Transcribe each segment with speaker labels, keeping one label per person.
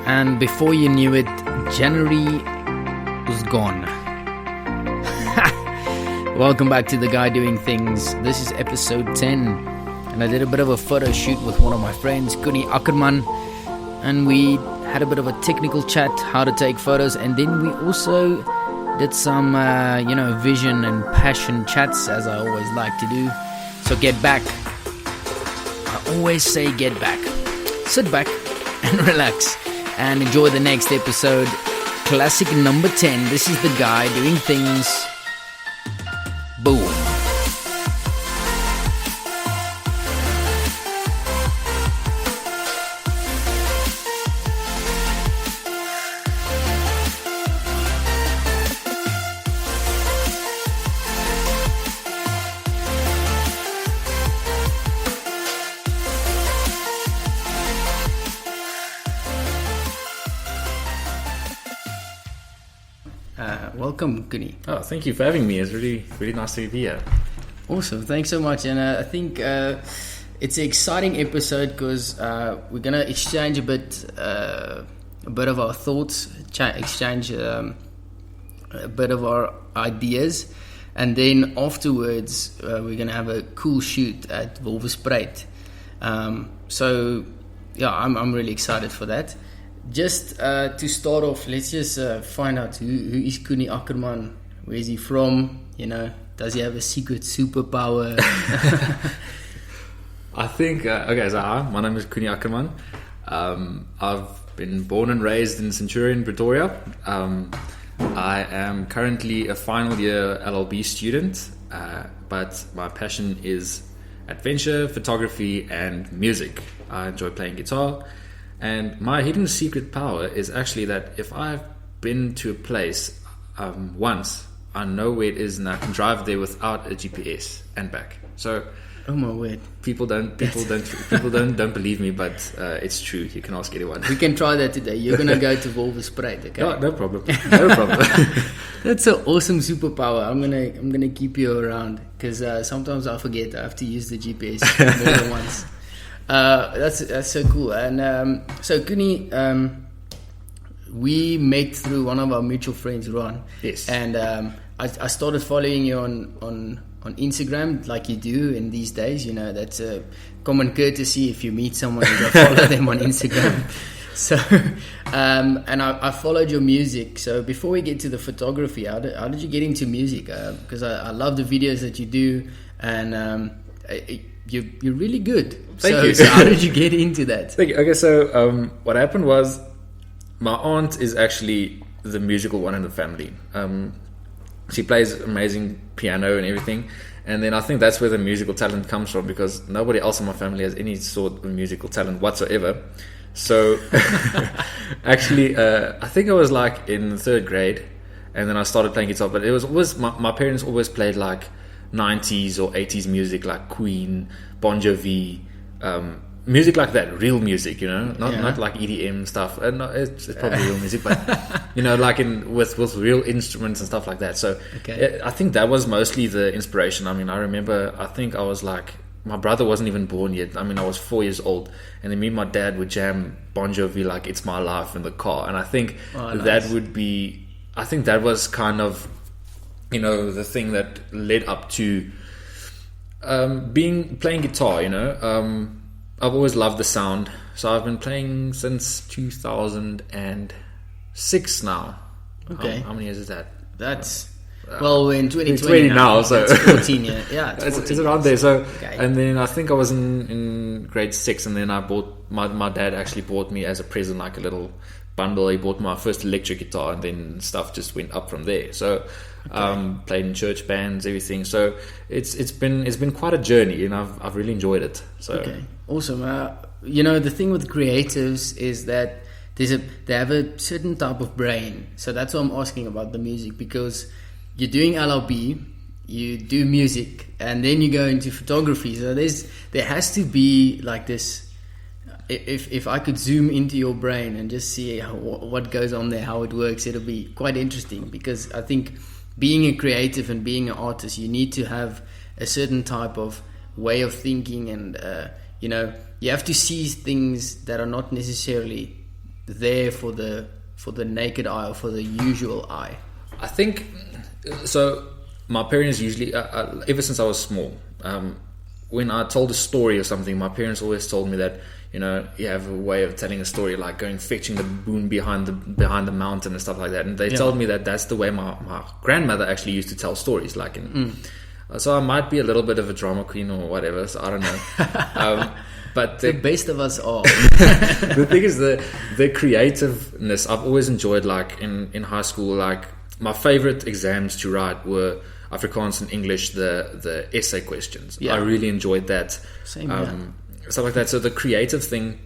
Speaker 1: And before you knew it, January was gone. Welcome back to The Guy Doing Things. This is episode 10. And I did a bit of a photo shoot with one of my friends, Kuni Ackerman. And we had a bit of a technical chat, how to take photos. And then we also did some, vision and passion chats, as I always like to do. So get back. I always say get back. Sit back and relax and enjoy the next episode. Classic number 10. This is The Guy Doing Things. Boom. Welcome, Kuni.
Speaker 2: Oh, thank you for having me. It's really, really nice to be here.
Speaker 1: Awesome, thanks so much. And I think it's an exciting episode because we're gonna exchange a bit of our thoughts, exchange a bit of our ideas, and then afterwards we're gonna have a cool shoot at Wolvespreit. So yeah, I'm really excited for that. Just to start off, let's just find out who is Kuni Ackerman. Where is he from? Does he have a secret superpower?
Speaker 2: I think, so hi, my name is Kuni Ackerman. I've been born and raised in Centurion, Pretoria. I am currently a final year LLB student, but my passion is adventure, photography, and music. I enjoy playing guitar. And my hidden secret power is actually that if I've been to a place once, I know where it is and I can drive there without a GPS and back. So,
Speaker 1: oh my word!
Speaker 2: People don't believe me, but it's true. You can ask anyone.
Speaker 1: We can try that today. You're gonna go to Wolvespreit, okay?
Speaker 2: No problem. No problem.
Speaker 1: That's an awesome superpower. I'm gonna keep you around because sometimes I forget. I have to use the GPS more than once. That's so cool. And so Kuni, we met through one of our mutual friends, Ron.
Speaker 2: Yes.
Speaker 1: And I started following you on Instagram, like you do in these days. That's a common courtesy. If you meet someone, you go follow them on Instagram. So, and I followed your music. So before we get to the photography, how did you get into music? Because I love the videos that you do, and you're really good.
Speaker 2: Thank you.
Speaker 1: So how did you get into that?
Speaker 2: Thank you. Okay, so what happened was my aunt is actually the musical one in the family. She plays amazing piano and everything. And then I think that's where the musical talent comes from, because nobody else in my family has any sort of musical talent whatsoever. So actually, I think I was like in third grade, and then I started playing guitar. But it was always, my parents always played like 90s or 80s music, like Queen, Bon Jovi, music like that, real music, not like EDM stuff. No, it's probably real music, but like with real instruments and stuff like that. So
Speaker 1: okay.
Speaker 2: I think that was mostly the inspiration. I mean, I remember, I think I was like, my brother wasn't even born yet. I mean, I was 4 years old, and then me and my dad would jam Bon Jovi like It's My Life in the car. And I think that would be, I think that was kind of, the thing that led up to playing guitar. I've always loved the sound, so I've been playing since 2006 now.
Speaker 1: Okay.
Speaker 2: How many years is that?
Speaker 1: That's we're in 2020
Speaker 2: it's 20 now, so
Speaker 1: it's 14 years. Yeah,
Speaker 2: it's around there. So,
Speaker 1: okay.
Speaker 2: And then I think I was in grade 6, and then I bought my dad actually bought me as a present like a little bundle. He bought my first electric guitar, and then stuff just went up from there. So played in church bands, everything. So it's been quite a journey, and I've really enjoyed it. So
Speaker 1: okay, awesome. The thing with creatives is that they have a certain type of brain. So that's why I'm asking about the music, because you're doing LLB, you do music, and then you go into photography. So there has to be like this. If I could zoom into your brain and just see what goes on there, how it works, it'll be quite interesting, because I think being a creative and being an artist, you need to have a certain type of way of thinking, and you have to see things that are not necessarily there for the naked eye or for the usual eye?
Speaker 2: I think so. My parents usually, ever since I was small, when I told a story or something, my parents always told me that, you know, you have a way of telling a story, like going fetching the boon behind the mountain and stuff like that. And they told me that that's the way my grandmother actually used to tell stories. Like, so I might be a little bit of a drama queen or whatever. So I don't know. But
Speaker 1: the best of us are.
Speaker 2: The thing is, the creativeness I've always enjoyed. Like in high school, like my favorite exams to write were Afrikaans and English, the essay questions. I really enjoyed that.
Speaker 1: Same,
Speaker 2: stuff like that. So the creative thing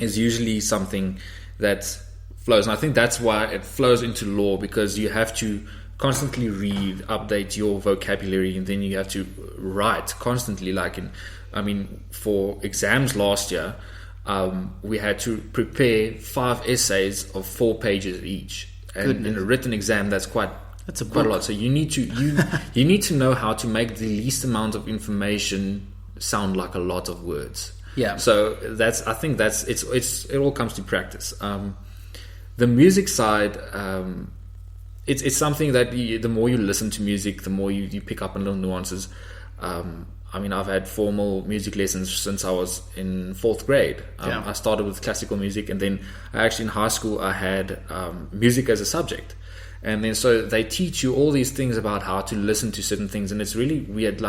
Speaker 2: is usually something that flows, and I think that's why it flows into law, because you have to constantly read, update your vocabulary, and then you have to write constantly. Like for exams last year, we had to prepare 5 essays of 4 pages each, and in a written exam, that's quite a lot. So you need to know how to make the least amount of information sound like a lot of words.
Speaker 1: Yeah.
Speaker 2: So I think it all comes to practice. The music side, it's something that the more you listen to music, the more you pick up on little nuances. I've had formal music lessons since I was in 4th grade. I started with classical music, and then in high school I had music as a subject. And then so they teach you all these things about how to listen to certain things, and it's really weird.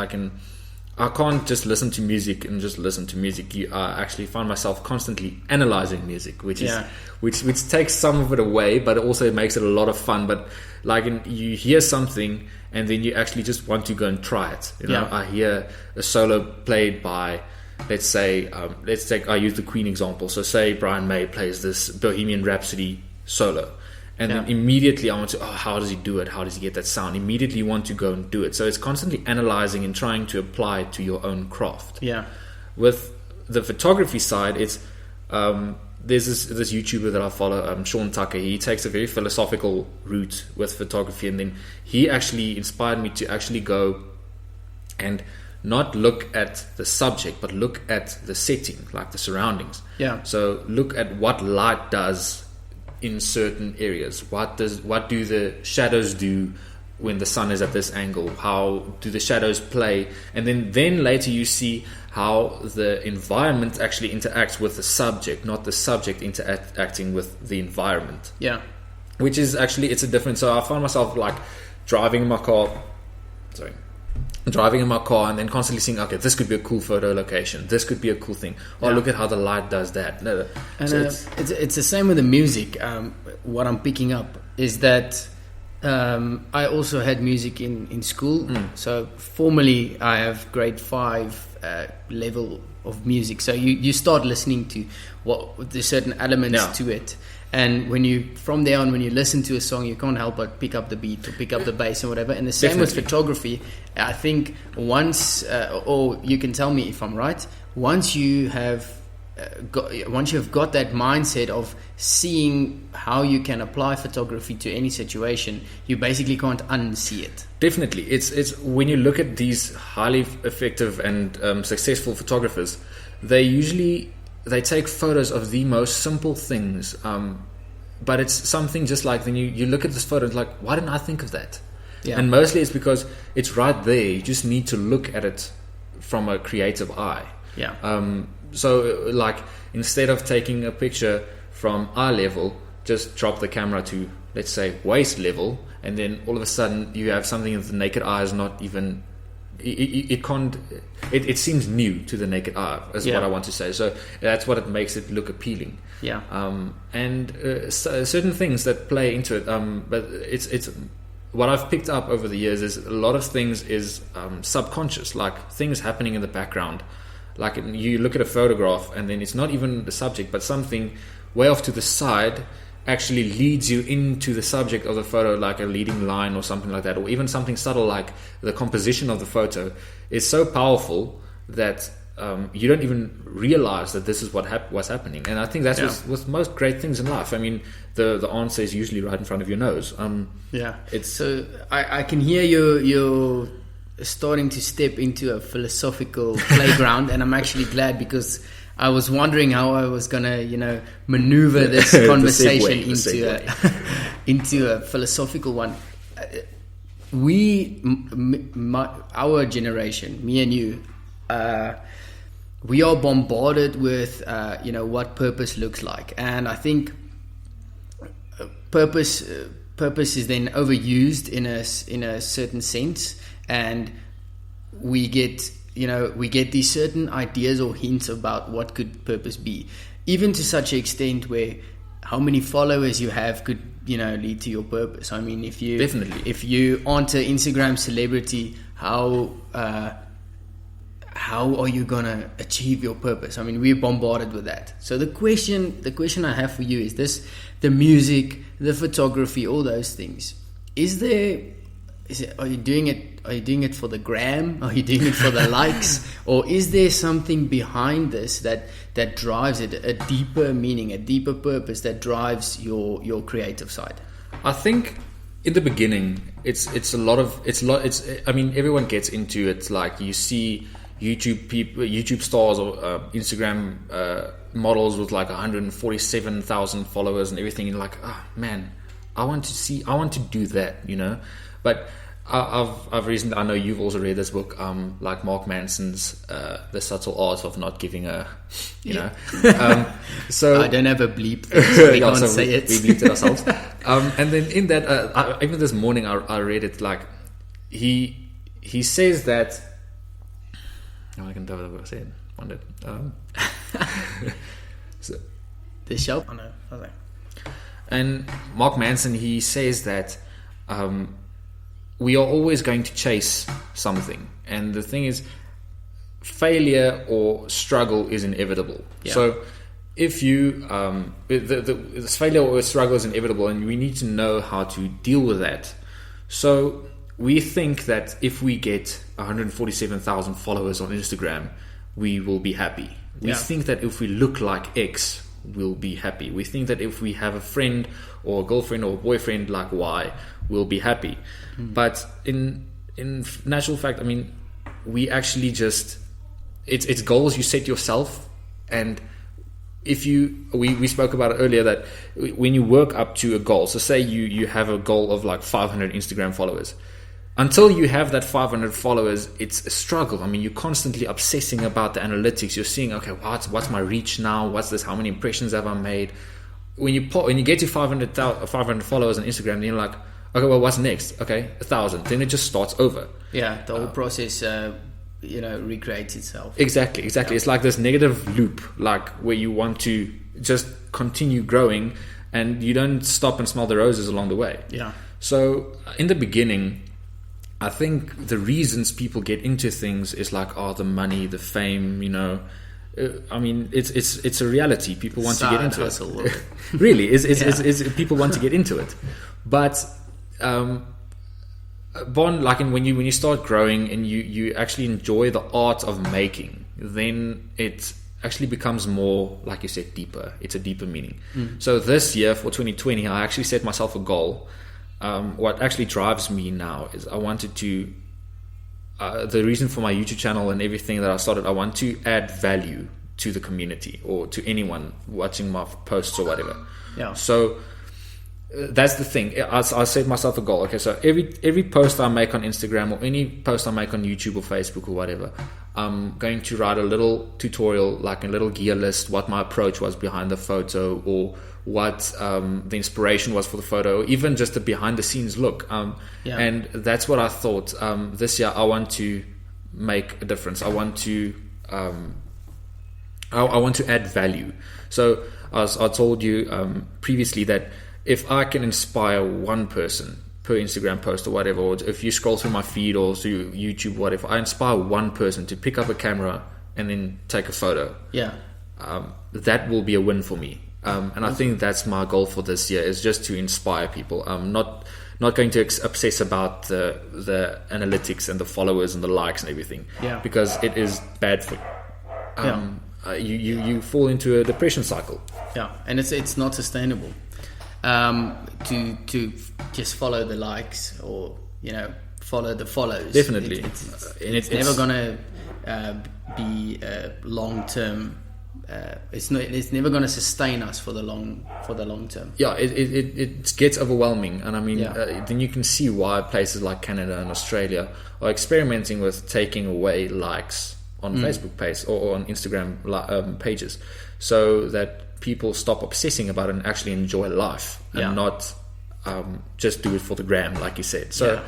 Speaker 2: I can't just listen to music and just listen to music. I actually find myself constantly analyzing music, which takes some of it away, but it also makes it a lot of fun. But you hear something and then you actually just want to go and try it. I hear a solo played by, let's say, I use the Queen example. So say Brian May plays this Bohemian Rhapsody solo. And then immediately I want to, how does he do it? How does he get that sound? Immediately you want to go and do it. So it's constantly analyzing and trying to apply it to your own craft.
Speaker 1: Yeah.
Speaker 2: With the photography side, it's there's this YouTuber that I follow, Sean Tucker. He takes a very philosophical route with photography, and then he actually inspired me to actually go and not look at the subject, but look at the setting, like the surroundings.
Speaker 1: Yeah.
Speaker 2: So look at what light does in certain areas. What do the shadows do when the sun is at this angle? How do the shadows play? And then later you see how the environment actually interacts with the subject, not the subject interacting with the environment.
Speaker 1: Yeah.
Speaker 2: Which is actually, it's a difference. So I found myself driving in my car and then constantly seeing, okay, this could be a cool photo location, this could be a cool thing, look at how the light does that.
Speaker 1: And so it's the same with the music. What I'm picking up is that I also had music in school. So formally I have grade 5 level of music, so you start listening to what the certain elements to it. And when you listen to a song, you can't help but pick up the beat or pick up the bass and whatever. And the same with photography. I think once, or you can tell me if I'm right, once you have got that mindset of seeing how you can apply photography to any situation, you basically can't unsee it.
Speaker 2: Definitely, it's when you look at these highly effective and successful photographers, they take photos of the most simple things, but it's something just like, then you look at this photo and like, why didn't I think of that? Yeah. And mostly it's because it's right there. You just need to look at it from a creative eye.
Speaker 1: Yeah.
Speaker 2: So instead of taking a picture from eye level, just drop the camera to, let's say, waist level, and then all of a sudden you have something that the naked eye is not even. It seems new to the naked eye, is what I want to say. So that's what it makes it look appealing.
Speaker 1: Yeah.
Speaker 2: Certain things that play into it. But it's what I've picked up over the years is a lot of things is subconscious, like things happening in the background. Like you look at a photograph and then it's not even the subject, but something way off to the side actually leads you into the subject of the photo, like a leading line or something like that, or even something subtle like the composition of the photo is so powerful that you don't even realize that this is what's happening. And I think that's with most great things in life. I mean, the answer is usually right in front of your nose.
Speaker 1: So I can hear you're starting to step into a philosophical playground, and I'm actually glad, because I was wondering how I was gonna, maneuver this conversation into a philosophical one. Our generation, me and you, we are bombarded with, what purpose looks like, and I think purpose is then overused in a certain sense, and we get these certain ideas or hints about what could purpose be, even to such an extent where how many followers you have could lead to your purpose. I mean, if you aren't an Instagram celebrity, how are you gonna achieve your purpose? I mean, we're bombarded with that. So the question I have for you is this: the music, the photography, all those things. Are you doing it for the gram? Are you doing it for the likes? Or is there something behind this that drives it, a deeper meaning, a deeper purpose that drives your creative side?
Speaker 2: I think in the beginning, everyone gets into it. Like, you see YouTube stars or Instagram models with like 147,000 followers and everything. You're like, oh man, I want to do that, But I've recently, I know you've also read this book, like Mark Manson's The Subtle Art of Not Giving a, so
Speaker 1: I don't have a bleep, so we can't say it.
Speaker 2: We bleeped it ourselves. And then in that, even this morning I read it, like he says that, I can tell what I said. So,
Speaker 1: the show? Oh no, okay.
Speaker 2: And Mark Manson, he says that we are always going to chase something, and the thing is, failure or struggle is inevitable. Yeah. So if you the failure or struggle is inevitable, and we need to know how to deal with that. So we think that if we get 147,000 followers on Instagram, we will be happy. We think that if we look like X, we'll be happy. We think that if we have a friend or a girlfriend or a boyfriend like Y, we'll be happy. But in natural fact, I mean, we actually just, it's goals you set yourself. And if we spoke about it earlier, that when you work up to a goal, so say you have a goal of like 500 Instagram followers, until you have that 500 followers, it's a struggle. I mean, you're constantly obsessing about the analytics. You're seeing, okay, what's my reach now? What's this? How many impressions have I made? When you get to 500 followers on Instagram, then you're like, okay, well, what's next? Okay, 1,000. Then it just starts over.
Speaker 1: Yeah, the whole process, recreates itself.
Speaker 2: Exactly. Yeah. It's like this negative loop, like where you want to just continue growing, and you don't stop and smell the roses along the way.
Speaker 1: Yeah.
Speaker 2: So in the beginning, I think the reasons people get into things is like, the money, the fame, I mean, it's a reality. People want to get into it. Really, is people want to get into it. But when you start growing and you actually enjoy the art of making, then it actually becomes more, like you said, deeper. It's a deeper meaning. So this year for 2020, I actually set myself a goal. What actually drives me now is I wanted to, the reason for my YouTube channel and everything that I started, I want to add value to the community or to anyone watching my posts or whatever.
Speaker 1: Yeah.
Speaker 2: So that's the thing. I set myself a goal. Okay, so every post I make on Instagram or any post I make on YouTube or Facebook or whatever, I'm going to write a little tutorial, like a little gear list, what my approach was behind the photo, or what the inspiration was for the photo, even just a behind the scenes look. And that's what I thought. This year I want to make a difference. I want to add value. So as I told you previously, that if I can inspire one person per Instagram post or whatever, or if you scroll through my feed or through YouTube, whatever, I inspire one person to pick up a camera and then take a photo. That will be a win for me. And I think that's my goal for this year, is just to inspire people. I'm not going to obsess about the analytics and the followers and the likes and everything, because it is bad for you fall into a depression cycle.
Speaker 1: And it's not sustainable to just follow the likes or follow the follows.
Speaker 2: Definitely.
Speaker 1: It's never gonna be a long-term it's never going to sustain us for the long term.
Speaker 2: Yeah, it gets overwhelming, and I mean,
Speaker 1: Yeah.
Speaker 2: then you can see why places like Canada and Australia are experimenting with taking away likes on Facebook pages or on Instagram pages, so that people stop obsessing about it and actually enjoy life and not just do it for the gram, like you said. So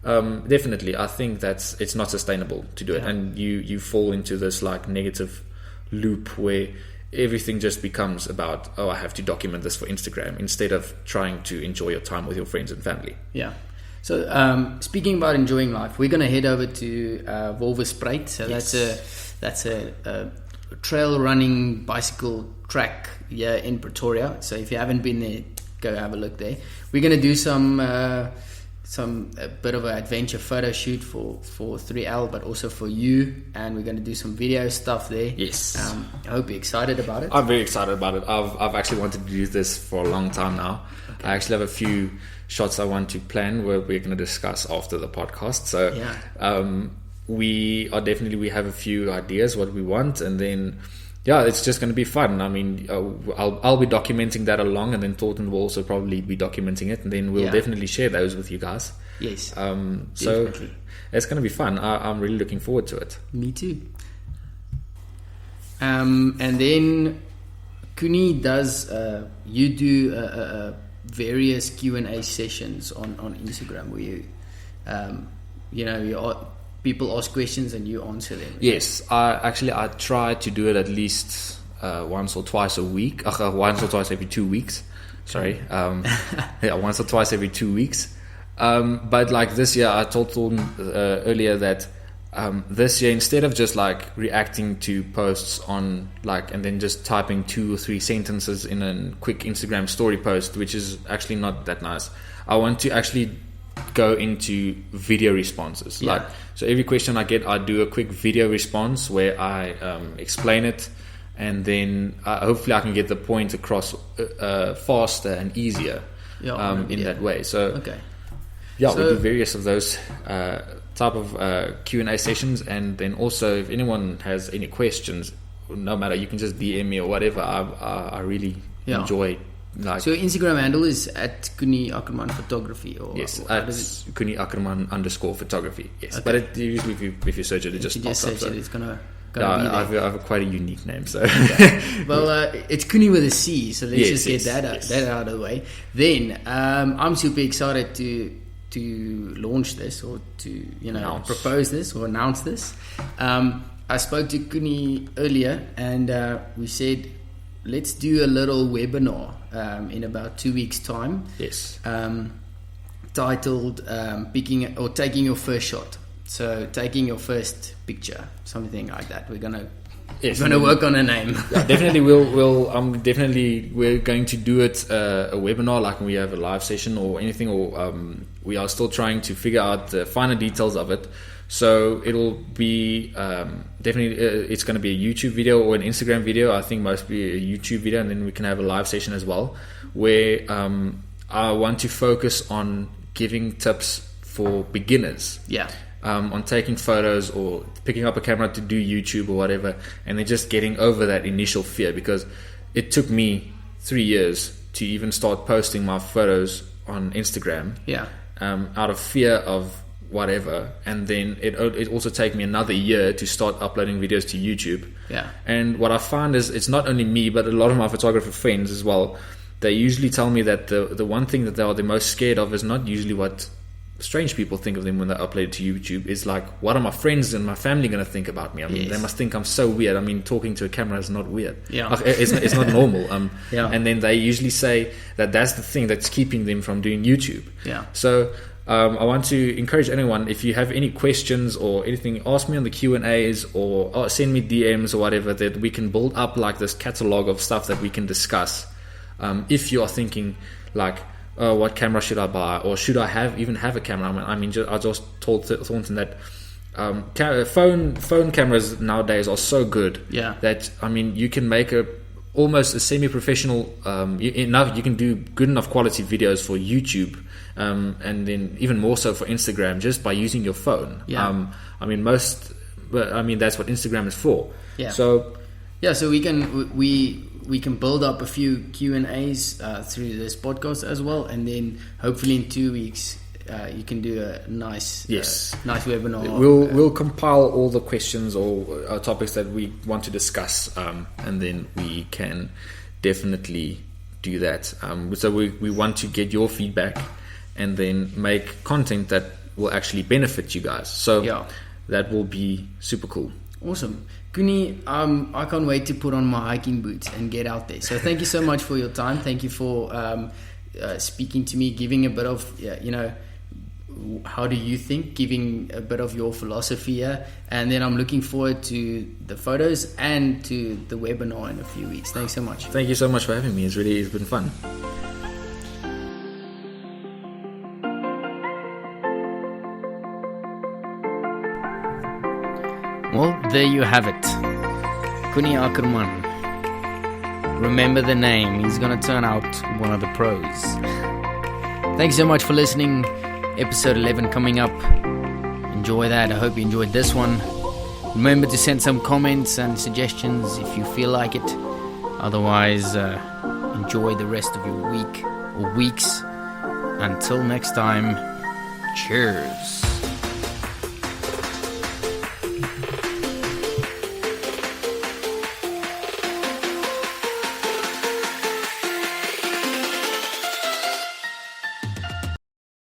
Speaker 2: definitely, I think it's not sustainable to do it, and you fall into this like negative loop where everything just becomes about, oh, I have to document this for Instagram, instead of trying to enjoy your time with your friends and family.
Speaker 1: Yeah. So speaking about enjoying life, we're going to head over to Wolverspreit. So that's a trail running bicycle track here in Pretoria. So if you haven't been there, go have a look there. We're going to do a bit of an adventure photo shoot for 3L, but also for you, and we're going to do some video stuff there.
Speaker 2: Yes.
Speaker 1: I hope you're excited about it.
Speaker 2: I'm very excited about it. I've actually wanted to do this for a long time now. Okay. I actually have a few shots I want to plan where we're going to discuss after the podcast. So we have a few ideas what we want, and then it's just going to be fun. I mean, I'll be documenting that along, and then Thornton will also probably be documenting it, and then we'll definitely share those with you guys.
Speaker 1: Yes.
Speaker 2: So it's going to be fun. I'm really looking forward to it.
Speaker 1: Me too. And then Kuni does you do various Q&A sessions on Instagram where people ask questions and you answer them.
Speaker 2: Yes, I try to do it at least once or twice a week. Once or twice every 2 weeks. Sorry. Once or twice every 2 weeks. But like this year, I told Thornton earlier that this year, instead of just like reacting to posts on and then just typing 2 or 3 sentences in a quick Instagram story post, which is actually not that nice, I want to actually go into video responses. So every question I get, I do a quick video response where I explain it, and then hopefully I can get the point across faster and easier in that way. So we do various of those type of Q&A sessions, and then also if anyone has any questions, no matter, you can just DM me or whatever. I really enjoy. So your
Speaker 1: Instagram handle is at Kuni Ackerman Photography, or
Speaker 2: yes, at Kuni Ackerman _photography. Yes, okay. But it usually if you search it, it just pops up.
Speaker 1: Search it, it's gonna be
Speaker 2: there.
Speaker 1: I
Speaker 2: have quite a unique name. So
Speaker 1: well, it's Kuni with a C. So let's just get that out of the way. Then I'm super excited to launch this, or to propose this or announce this. I spoke to Kuni earlier, and we said, let's do a little webinar in about 2 weeks' time.
Speaker 2: Yes.
Speaker 1: Titled taking your first shot. So taking your first picture, something like that. We're gonna work on a name.
Speaker 2: Definitely, we're going to do it a webinar, like when we have a live session or anything, or we are still trying to figure out the finer details of it. So it'll be definitely it's going to be a YouTube video or an Instagram video. I think mostly a YouTube video, and then we can have a live session as well, where I want to focus on giving tips for beginners. On taking photos or picking up a camera to do YouTube or whatever, and then just getting over that initial fear, because it took me 3 years to even start posting my photos on Instagram. Out of fear of whatever, and then it also take me another year to start uploading videos to YouTube. And what I find is, it's not only me, but a lot of my photographer friends as well. They usually tell me that the one thing that they are the most scared of is not usually what strange people think of them when they upload it to YouTube. Is like, what are my friends and my family going to think about me? I mean, they must think I'm so weird. I mean, talking to a camera is not weird. It's not normal. And then they usually say that that's the thing that's keeping them from doing YouTube. So I want to encourage anyone, if you have any questions or anything, ask me on the Q&As or send me DMs or whatever, that we can build up like this catalog of stuff that we can discuss. If you are thinking like, what camera should I buy, or should I even have a camera? I just told Thornton that phone cameras nowadays are so good that you can make almost a semi-professional you can do good enough quality videos for YouTube, and then even more so for Instagram, just by using your phone. That's what Instagram is for. So
Speaker 1: Yeah, so we can build up a few Q&As through this podcast as well, and then hopefully in 2 weeks you can do a nice nice webinar.
Speaker 2: We'll compile all the questions or topics that we want to discuss, and then we can definitely do that. So we want to get your feedback and then make content that will actually benefit you guys. So that will be super cool.
Speaker 1: Awesome. Kuni, I can't wait to put on my hiking boots and get out there. So thank you so much for your time. Thank you for speaking to me, giving a bit of, how do you think, giving a bit of your philosophy here. And then I'm looking forward to the photos and to the webinar in a few weeks. Thanks so much.
Speaker 2: Thank you so much for having me. It's been fun.
Speaker 1: Well, there you have it. Kuni Ackerman. Remember the name. He's going to turn out one of the pros. Thanks so much for listening. Episode 11 coming up. Enjoy that. I hope you enjoyed this one. Remember to send some comments and suggestions if you feel like it. Otherwise, enjoy the rest of your week or weeks. Until next time, cheers.